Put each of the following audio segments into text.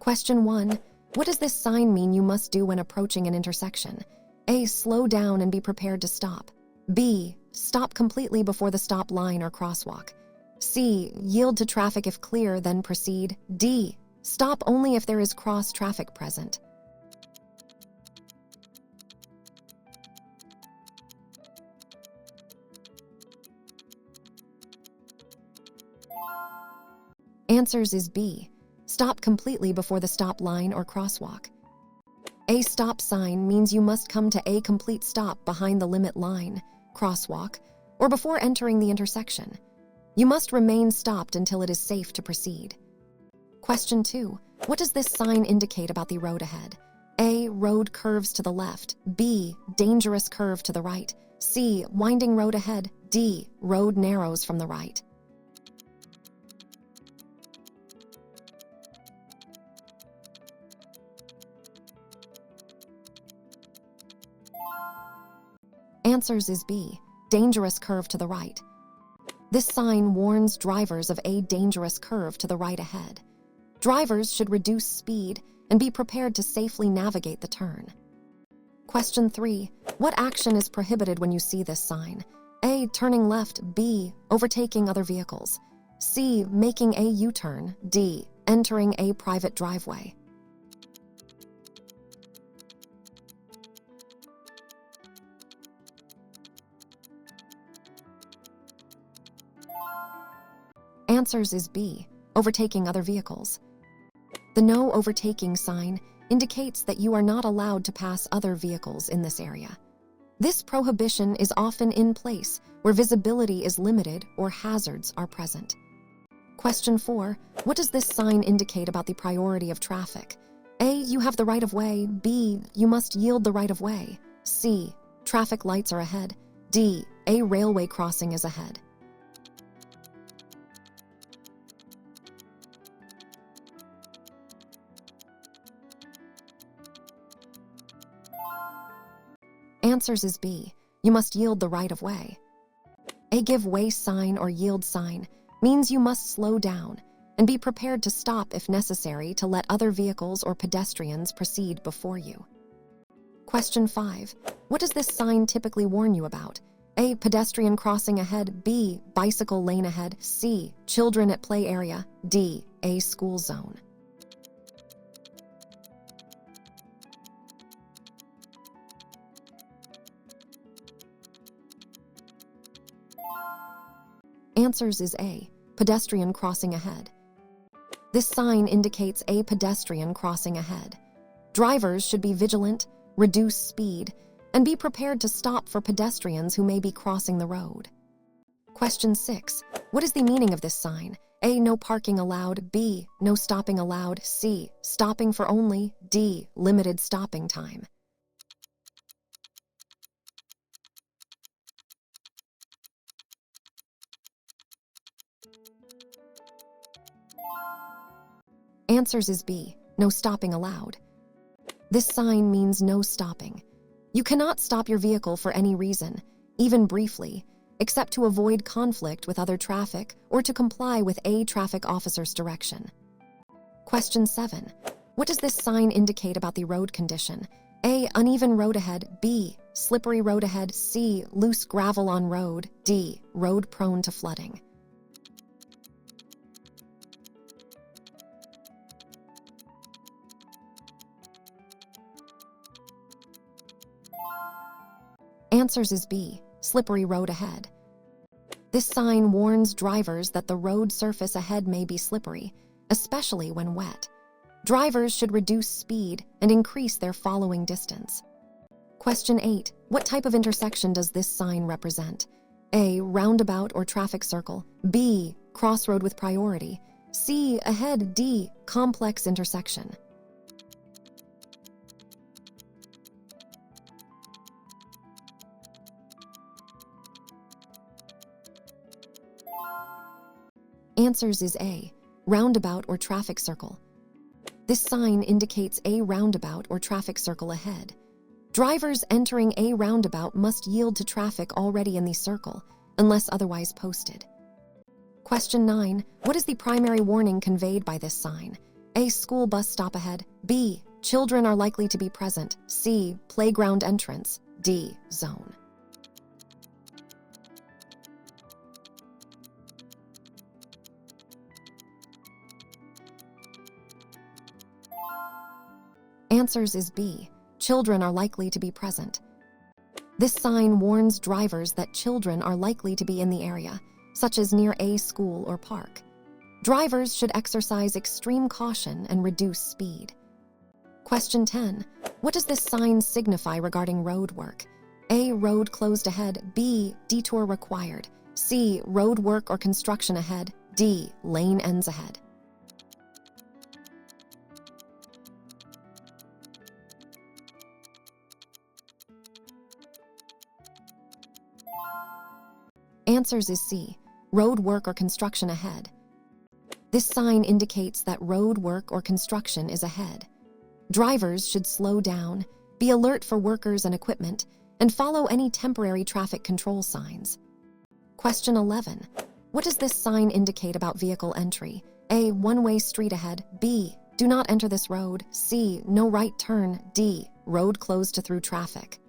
Question 1. What does this sign mean you must do when approaching an intersection? A. Slow down and be prepared to stop. B. Stop completely before the stop line or crosswalk. C. Yield to traffic if clear, then proceed. D. Stop only if there is cross traffic present. Answers is B. Stop completely before the stop line or crosswalk. A stop sign means you must come to a complete stop behind the limit line, crosswalk, or before entering the intersection. You must remain stopped until it is safe to proceed. Question 2. What does this sign indicate about the road ahead? A. Road curves to the left. B. Dangerous curve to the right. C. Winding road ahead. D. Road narrows from the right. Answers is B. Dangerous curve to the right. This sign warns drivers of a dangerous curve to the right ahead. Drivers should reduce speed and be prepared to safely navigate the turn. Question 3. What action is prohibited when you see this sign? A. Turning left. B. Overtaking other vehicles. C. Making a U-turn. D. Entering a private driveway. Answers is B. Overtaking other vehicles. The no overtaking sign indicates that you are not allowed to pass other vehicles in this area. This prohibition is often in place where visibility is limited or hazards are present. Question 4. What does this sign indicate about the priority of traffic? A. You have the right of way. B. You must yield the right of way. C. Traffic lights are ahead. D. A railway crossing is ahead. Answers is B. You must yield the right of way. A give way sign or yield sign means you must slow down and be prepared to stop if necessary to let other vehicles or pedestrians proceed before you. Question 5. What does this sign typically warn you about? A. Pedestrian crossing ahead. B. Bicycle lane ahead. C. Children at play area. D. A school zone. Answers is A. Pedestrian crossing ahead. This sign indicates a pedestrian crossing ahead. Drivers should be vigilant, reduce speed, and be prepared to stop for pedestrians who may be crossing the road. Question 6. What is the meaning of this sign? A. No parking allowed. B. No stopping allowed. C. Stopping for only. D. Limited stopping time. Answers is B. No stopping allowed. This sign means no stopping. You cannot stop your vehicle for any reason, even briefly, except to avoid conflict with other traffic or to comply with a traffic officer's direction. Question 7. What does this sign indicate about the road condition? A. Uneven road ahead. B. Slippery road ahead. C. Loose gravel on road. D. Road prone to flooding. Answers is B. Slippery road ahead. This sign warns drivers that the road surface ahead may be slippery, especially when wet. Drivers should reduce speed and increase their following distance. Question 8. What type of intersection does this sign represent? A. Roundabout or traffic circle. B. Crossroad with priority. C. Ahead. D. Complex intersection. Answers is A. Roundabout or traffic circle. This sign indicates a roundabout or traffic circle ahead. Drivers entering a roundabout must yield to traffic already in the circle, unless otherwise posted. Question 9. What is the primary warning conveyed by this sign? A. School bus stop ahead. B. Children are likely to be present. C. Playground entrance. D. Zone. Answers is B. Children are likely to be present. This sign warns drivers that children are likely to be in the area, such as near a school or park. Drivers should exercise extreme caution and reduce speed. Question 10. What does this sign signify regarding road work? A. Road closed ahead. B. Detour required. C. Road work or construction ahead. D. Lane ends ahead. Answers is C. Road work or construction ahead. This sign indicates that road work or construction is ahead. Drivers should slow down, be alert for workers and equipment, and follow any temporary traffic control signs. Question 11. What does this sign indicate about vehicle entry? A. One-way street ahead. B. Do not enter this road. C. No right turn. D. Road closed to through traffic.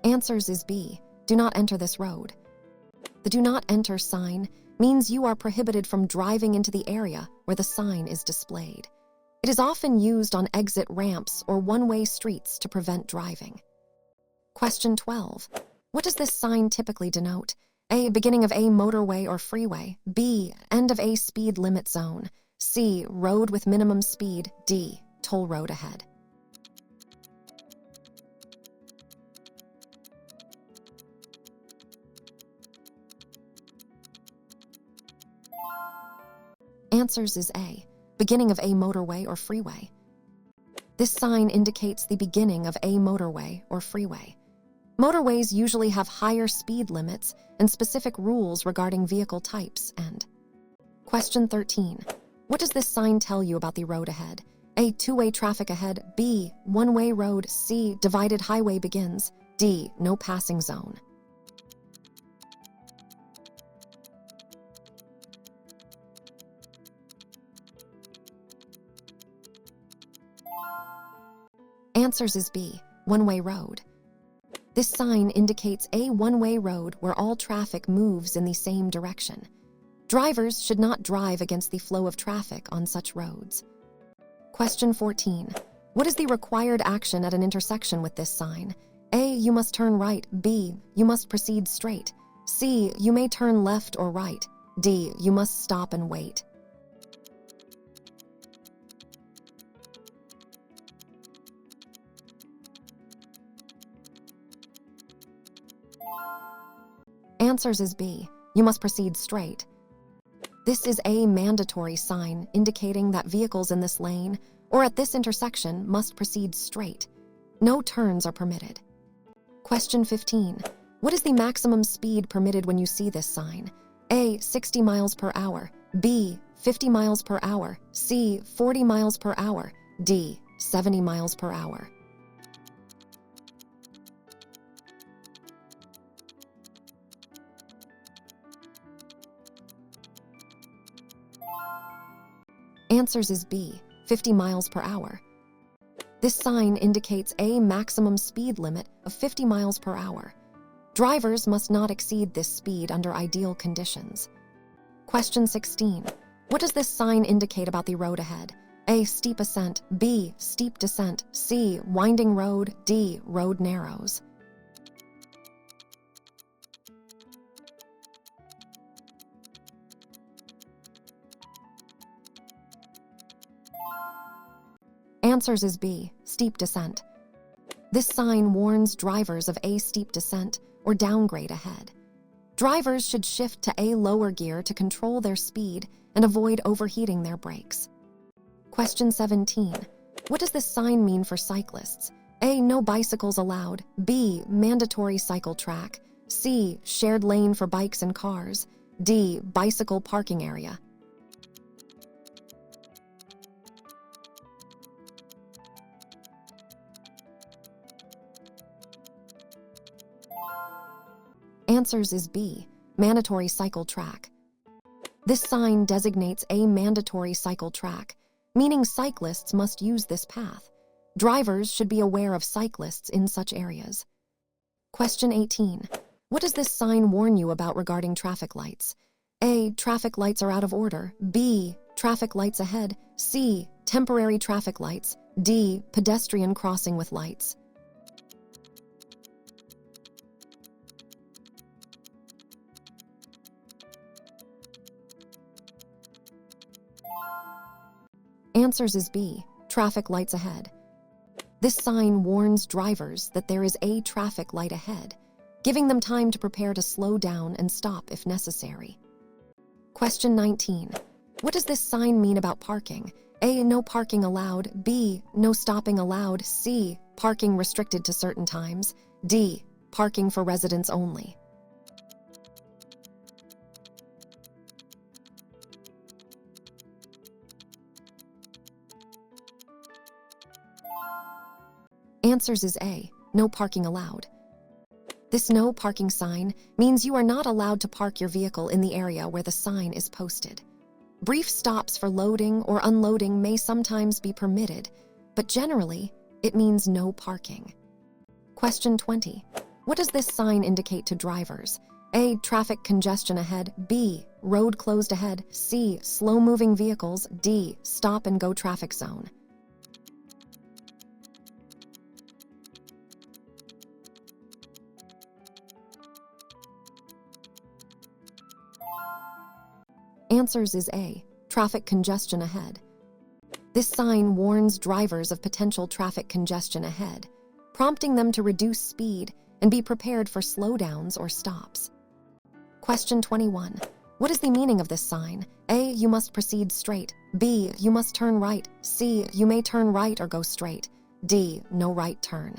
Answers is B. Do not enter this road. The do not enter sign means you are prohibited from driving into the area where the sign is displayed. It is often used on exit ramps or one-way streets to prevent driving. Question 12. What does this sign typically denote? A. Beginning of a motorway or freeway. B. End of a speed limit zone. C. Road with minimum speed. D. Toll road ahead. Answers is A. Beginning of a motorway or freeway. This sign indicates the beginning of a motorway or freeway. Motorways usually have higher speed limits and specific rules regarding vehicle types and. Question 13. What does this sign tell you about the road ahead? A. Two-way traffic ahead. B. One-way road. C. Divided highway begins. D. No passing zone. Answers is B. One-way road. This sign indicates a one-way road where all traffic moves in the same direction. Drivers should not drive against the flow of traffic on such roads. Question 14. What is the required action at an intersection with this sign? A. You must turn right. B. You must proceed straight. C. You may turn left or right. D. You must stop and wait. Answers is B. You must proceed straight. This is a mandatory sign indicating that vehicles in this lane or at this intersection must proceed straight. No turns are permitted. Question 15. What is the maximum speed permitted when you see this sign? A. 60 miles per hour. B. 50 miles per hour. C. 40 miles per hour. D. 70 miles per hour. Answers is B. 50 miles per hour. This sign indicates a maximum speed limit of 50 miles per hour. Drivers must not exceed this speed under ideal conditions. Question 16. What does this sign indicate about the road ahead? A. Steep ascent. B. Steep descent. C. Winding road. D. Road narrows. Answers is B. Steep descent. This sign warns drivers of a steep descent or downgrade ahead. Drivers should shift to a lower gear to control their speed and avoid overheating their brakes. Question 17. What does this sign mean for cyclists? A. No bicycles allowed. B. Mandatory cycle track. C. Shared lane for bikes and cars. D. Bicycle parking area. Answers is B, mandatory cycle track. This sign designates a mandatory cycle track, meaning cyclists must use this path. Drivers should be aware of cyclists in such areas. Question 18. What does this sign warn you about regarding traffic lights? A. Traffic lights are out of order. B. Traffic lights ahead. C. Temporary traffic lights. D. Pedestrian crossing with lights. Answers is B, traffic lights ahead. This sign warns drivers that there is a traffic light ahead, giving them time to prepare to slow down and stop if necessary. Question 19. What does this sign mean about parking? A. No parking allowed. B. No stopping allowed. C. Parking restricted to certain times. D. Parking for residents only. Answers is A, no parking allowed. This no parking sign means you are not allowed to park your vehicle in the area where the sign is posted. Brief stops for loading or unloading may sometimes be permitted, but generally, it means no parking. Question 20. What does this sign indicate to drivers? A. Traffic congestion ahead. B. Road closed ahead. C. Slow-moving vehicles. D. Stop-and-go traffic zone. Answers is A, traffic congestion ahead. This sign warns drivers of potential traffic congestion ahead, prompting them to reduce speed and be prepared for slowdowns or stops. Question 21. What is the meaning of this sign? A, you must proceed straight. B, you must turn right. C, you may turn right or go straight. D, no right turn.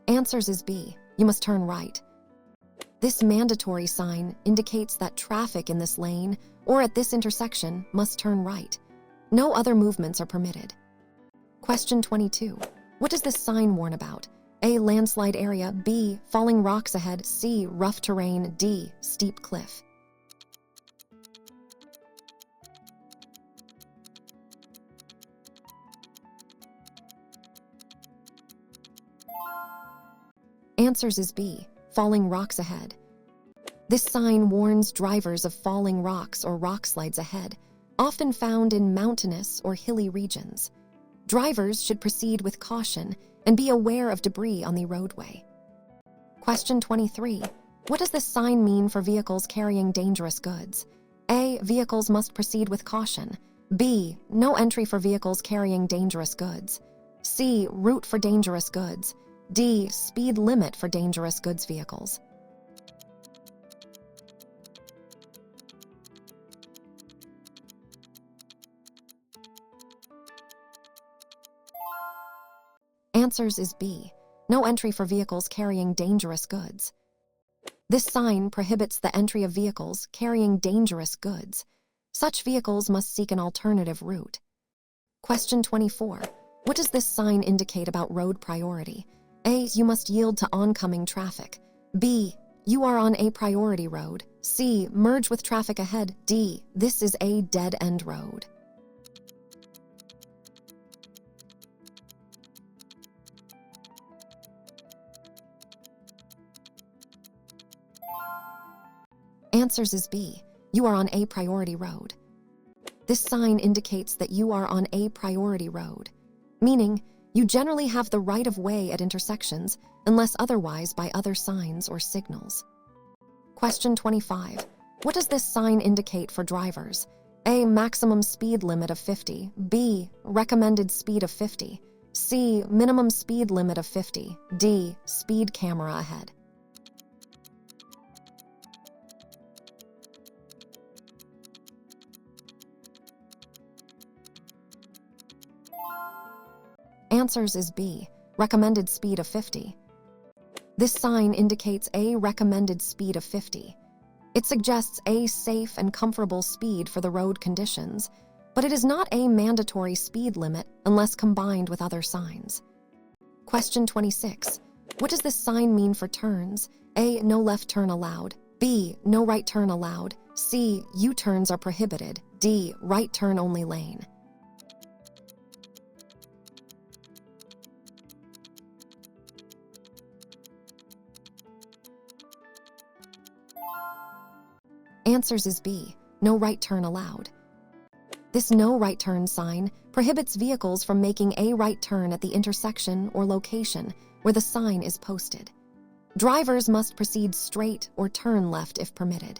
Answers is B, you must turn right. This mandatory sign indicates that traffic in this lane or at this intersection must turn right. No other movements are permitted. Question 22. What does this sign warn about? A, landslide area. B, falling rocks ahead. C, rough terrain. D, steep cliff. Answers is B, falling rocks ahead. This sign warns drivers of falling rocks or rock slides ahead, often found in mountainous or hilly regions. Drivers should proceed with caution and be aware of debris on the roadway. Question 23. What does this sign mean for vehicles carrying dangerous goods? A, vehicles must proceed with caution. B, no entry for vehicles carrying dangerous goods. C, route for dangerous goods. D, speed limit for dangerous goods vehicles. Answers is B, no entry for vehicles carrying dangerous goods. This sign prohibits the entry of vehicles carrying dangerous goods. Such vehicles must seek an alternative route. Question 24. What does this sign indicate about road priority? A, you must yield to oncoming traffic. B, you are on a priority road. C, merge with traffic ahead. D, this is a dead-end road. Answers is B, you are on a priority road. This sign indicates that you are on a priority road, meaning you generally have the right of way at intersections unless otherwise by other signs or signals. Question 25. What does this sign indicate for drivers? A, maximum speed limit of 50. B, recommended speed of 50. C, minimum speed limit of 50. D, speed camera ahead. Answers is B, recommended speed of 50. This sign indicates a recommended speed of 50. It suggests a safe and comfortable speed for the road conditions, but it is not a mandatory speed limit unless combined with other signs. Question 26. What does this sign mean for turns? A. No left turn allowed. B. No right turn allowed. C. U-turns are prohibited. D. Right turn only lane. Answers is B. No right turn allowed. This no right turn sign prohibits vehicles from making a right turn at the intersection or location where the sign is posted. Drivers must proceed straight or turn left if permitted.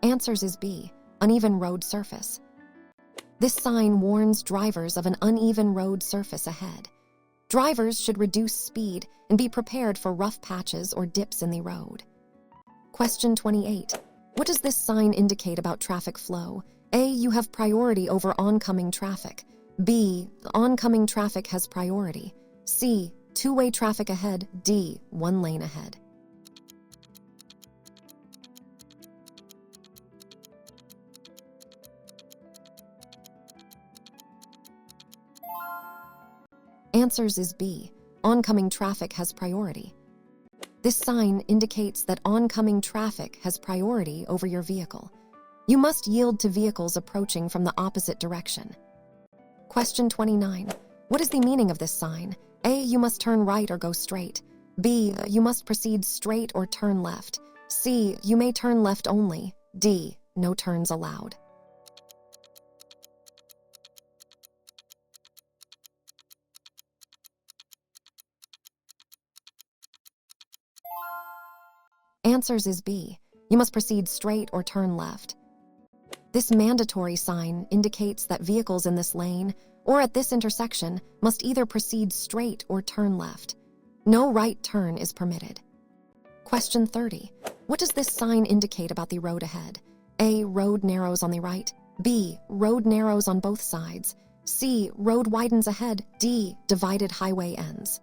Answers is B. Uneven road surface. This sign warns drivers of an uneven road surface ahead. Drivers should reduce speed and be prepared for rough patches or dips in the road. Question 28. What does this sign indicate about traffic flow? A. You have priority over oncoming traffic. B. Oncoming traffic has priority. C. Two-way traffic ahead. D. One lane ahead. Answers is B. Oncoming traffic has priority. This sign indicates that oncoming traffic has priority over your vehicle. You must yield to vehicles approaching from the opposite direction. Question 29. What is the meaning of this sign? A. You must turn right or go straight. B. You must proceed straight or turn left. C. You may turn left only. D. No turns allowed. Answers is B. You must proceed straight or turn left. This mandatory sign indicates that vehicles in this lane or at this intersection must either proceed straight or turn left. No right turn is permitted. Question 30. What does this sign indicate about the road ahead? A. Road narrows on the right. B. Road narrows on both sides. C. Road widens ahead. D. Divided highway ends.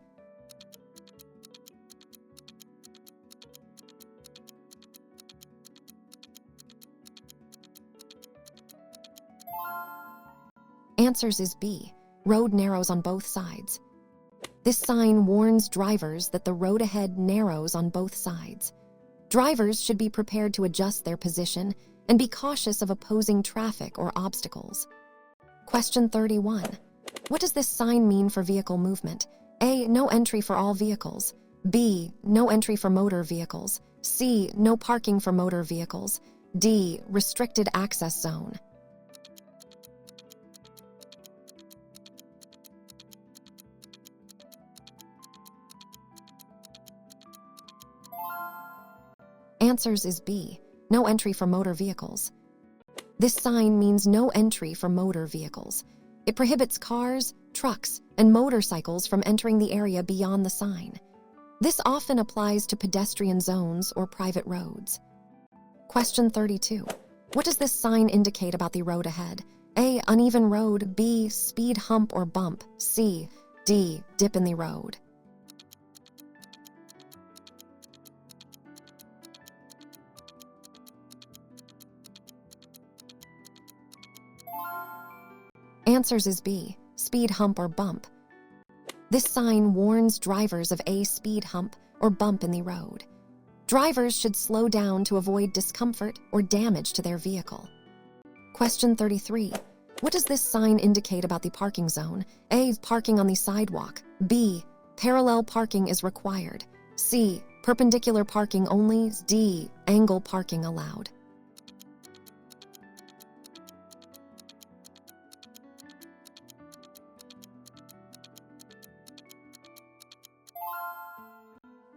Answers is B. Road narrows on both sides. This sign warns drivers that the road ahead narrows on both sides. Drivers should be prepared to adjust their position and be cautious of opposing traffic or obstacles. Question 31. What does this sign mean for vehicle movement? A. No entry for all vehicles. B. No entry for motor vehicles. C. No parking for motor vehicles. D. Restricted access zone. Answers is B. No entry for motor vehicles. This sign means no entry for motor vehicles. It prohibits cars, trucks, and motorcycles from entering the area beyond the sign. This often applies to pedestrian zones or private roads. Question 32. What does this sign indicate about the road ahead? A. Uneven road. B. Speed hump or bump. C. D. Dip in the road. Answers is B. Speed hump or bump. This sign warns drivers of a speed hump or bump in the road. Drivers should slow down to avoid discomfort or damage to their vehicle. Question 33. What does this sign indicate about the parking zone? A. Parking on the sidewalk. B. Parallel parking is required. C. Perpendicular parking only. D. Angle parking allowed.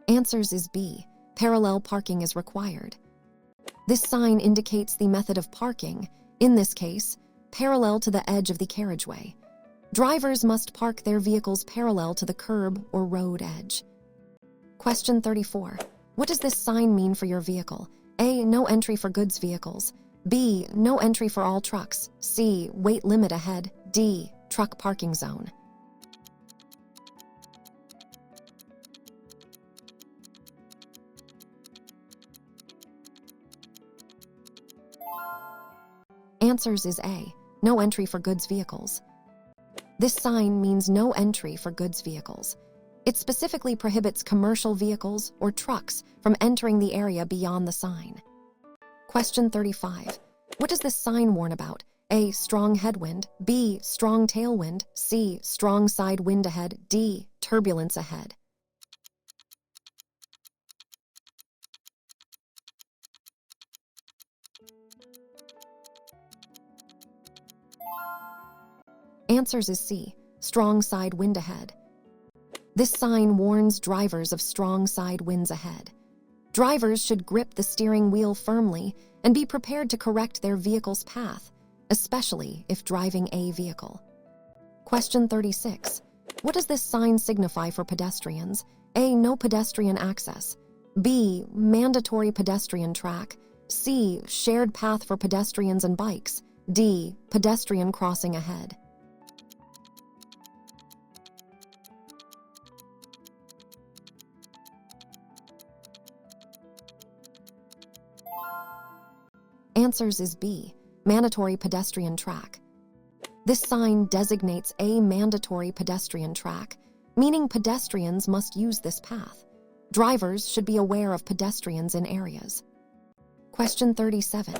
Answers is B. Parallel parking is required. This sign indicates the method of parking, in this case, parallel to the edge of the carriageway. Drivers must park their vehicles parallel to the curb or road edge. Question 34. What does this sign mean for your vehicle? A. No entry for goods vehicles. B. No entry for all trucks. C. Weight limit ahead. D. Truck parking zone. Answers is A. No entry for goods vehicles. This sign means no entry for goods vehicles. It specifically prohibits commercial vehicles or trucks from entering the area beyond the sign. Question 35. What does this sign warn about? A. Strong headwind. B. Strong tailwind. C. Strong side wind ahead. D. Turbulence ahead. Answers is C. Strong side wind ahead. This sign warns drivers of strong side winds ahead. Drivers should grip the steering wheel firmly and be prepared to correct their vehicle's path, especially if driving a vehicle. Question 36. What does this sign signify for pedestrians? A. No pedestrian access. B. Mandatory pedestrian track. C. Shared path for pedestrians and bikes. D. Pedestrian crossing ahead. Answers is B. Mandatory pedestrian track. This sign designates a mandatory pedestrian track, meaning pedestrians must use this path. Drivers should be aware of pedestrians in areas. Question 37.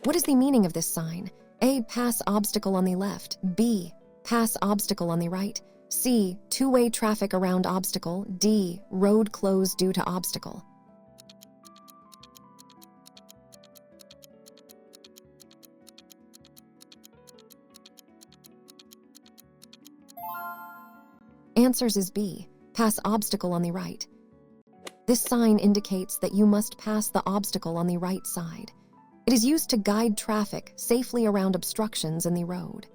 What is the meaning of this sign? A. Pass obstacle on the left. B. Pass obstacle on the right. C. Two-way traffic around obstacle. D. Road closed due to obstacle. Answers is B. Pass obstacle on the right. This sign indicates that you must pass the obstacle on the right side. It is used to guide traffic safely around obstructions in the road.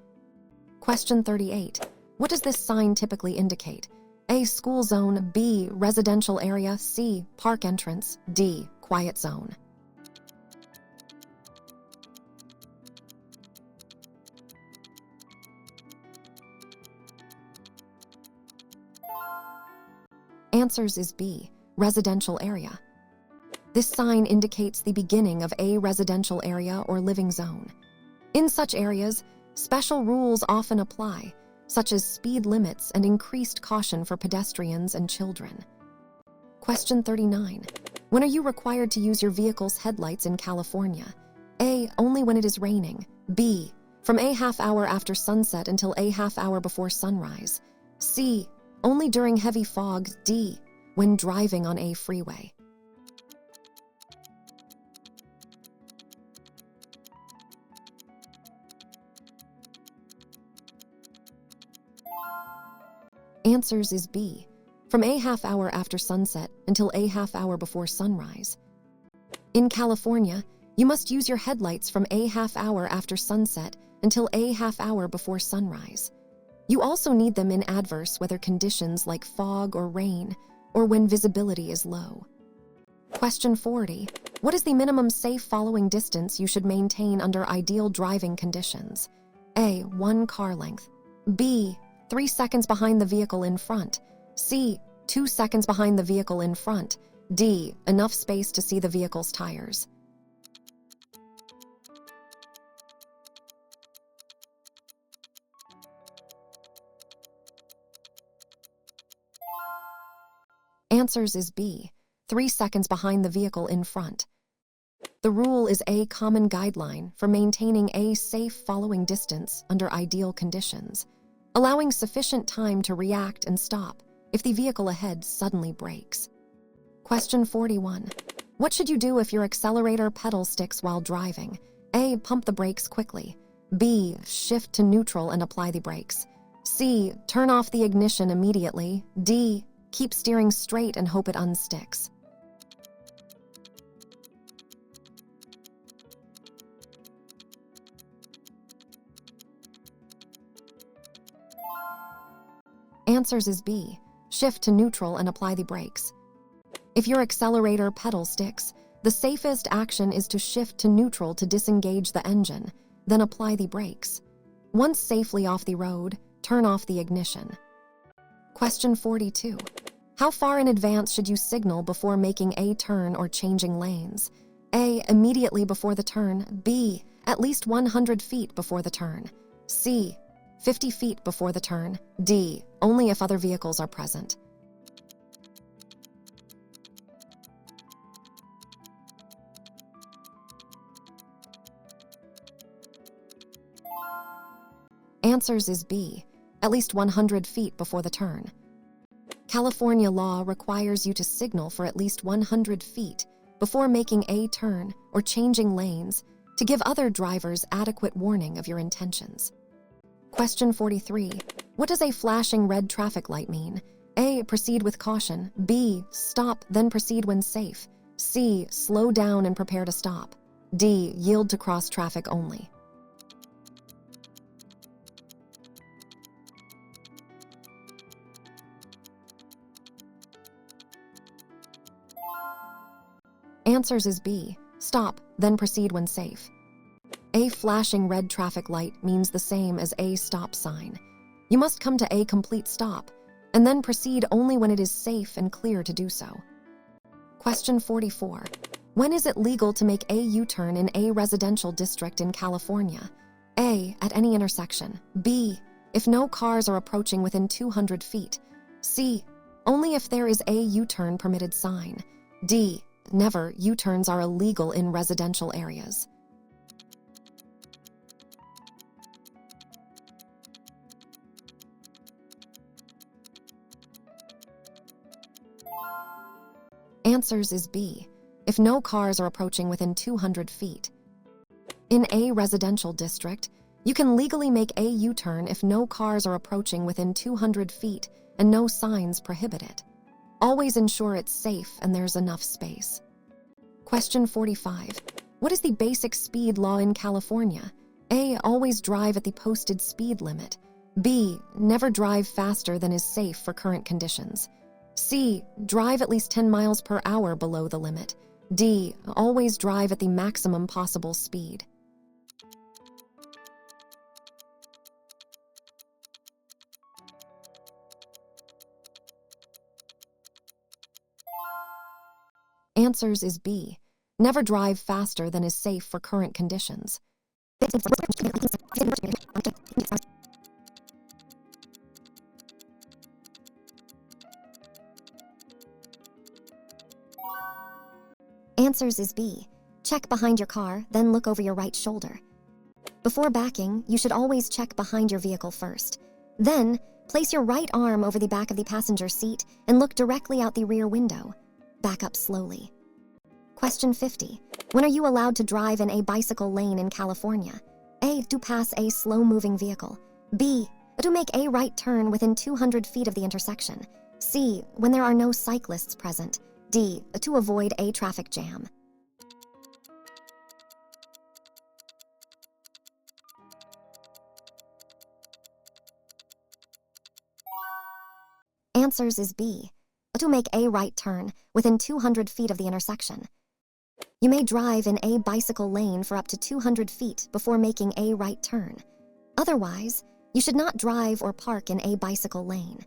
Question 38. What does this sign typically indicate? A. School zone. B. Residential area. C. Park entrance. D. Quiet zone. Answers is B. Residential area. This sign indicates the beginning of a residential area or living zone. In such areas, special rules often apply, such as speed limits and increased caution for pedestrians and children. Question 39. When are you required to use your vehicle's headlights in California? A. Only when it is raining. B. From a half hour after sunset until a half hour before sunrise. C. Only during heavy fog. D. When driving on a freeway. Answers is B. From a half hour after sunset until a half hour before sunrise. In California, you must use your headlights from a half hour after sunset until a half hour before sunrise. You also need them in adverse weather conditions like fog or rain, or when visibility is low. Question 40. What is the minimum safe following distance you should maintain under ideal driving conditions? A. 1 car length. B. 3 seconds behind the vehicle in front. C. 2 seconds behind the vehicle in front. D. Enough space to see the vehicle's tires. Answers is B. 3 seconds behind the vehicle in front. The rule is a common guideline for maintaining a safe following distance under ideal conditions, allowing sufficient time to react and stop if the vehicle ahead suddenly brakes. Question 41. What should you do if your accelerator pedal sticks while driving? A. Pump the brakes quickly. B. Shift to neutral and apply the brakes. C. Turn off the ignition immediately. D. Keep steering straight and hope it unsticks. Answers is B. Shift to neutral and apply the brakes. If your accelerator pedal sticks, the safest action is to shift to neutral to disengage the engine, then apply the brakes. Once safely off the road, turn off the ignition. Question 42. How far in advance should you signal before making a turn or changing lanes? A. Immediately before the turn. B. At least 100 feet before the turn. C. 50 feet before the turn. D. Only if other vehicles are present. Answers is B. At least 100 feet before the turn. California law requires you to signal for at least 100 feet before making a turn or changing lanes to give other drivers adequate warning of your intentions. Question 43. What does a flashing red traffic light mean? A. Proceed with caution. B. Stop, then proceed when safe. C. Slow down and prepare to stop. D. Yield to cross traffic only. Answers is B. Stop, then proceed when safe. A flashing red traffic light means the same as a stop sign. You must come to a complete stop, and then proceed only when it is safe and clear to do so. Question 44. When is it legal to make a U-turn in a residential district in California? A. At any intersection. B. If no cars are approaching within 200 feet. C. Only if there is a U-turn permitted sign. D. Never. U-turns are illegal in residential areas. Answers is B. If no cars are approaching within 200 feet. In a residential district, you can legally make a U-turn if no cars are approaching within 200 feet and no signs prohibit it. Always ensure it's safe and there's enough space. Question 45. What is the basic speed law in California? A. Always drive at the posted speed limit. B. Never drive faster than is safe for current conditions. C. Drive at least 10 miles per hour below the limit. D. Always drive at the maximum possible speed. Answers is B. Never drive faster than is safe for current conditions. Answers is B. Check behind your car, then look over your right shoulder. Before backing, you should always check behind your vehicle first. Then, place your right arm over the back of the passenger seat and look directly out the rear window. Back up slowly. Question 50. When are you allowed to drive in a bicycle lane in California? A. To pass a slow-moving vehicle. B. To make a right turn within 200 feet of the intersection. C. When there are no cyclists present. D. To avoid a traffic jam. Answers is B. To make a right turn within 200 feet of the intersection. You may drive in a bicycle lane for up to 200 feet before making a right turn. Otherwise, you should not drive or park in a bicycle lane.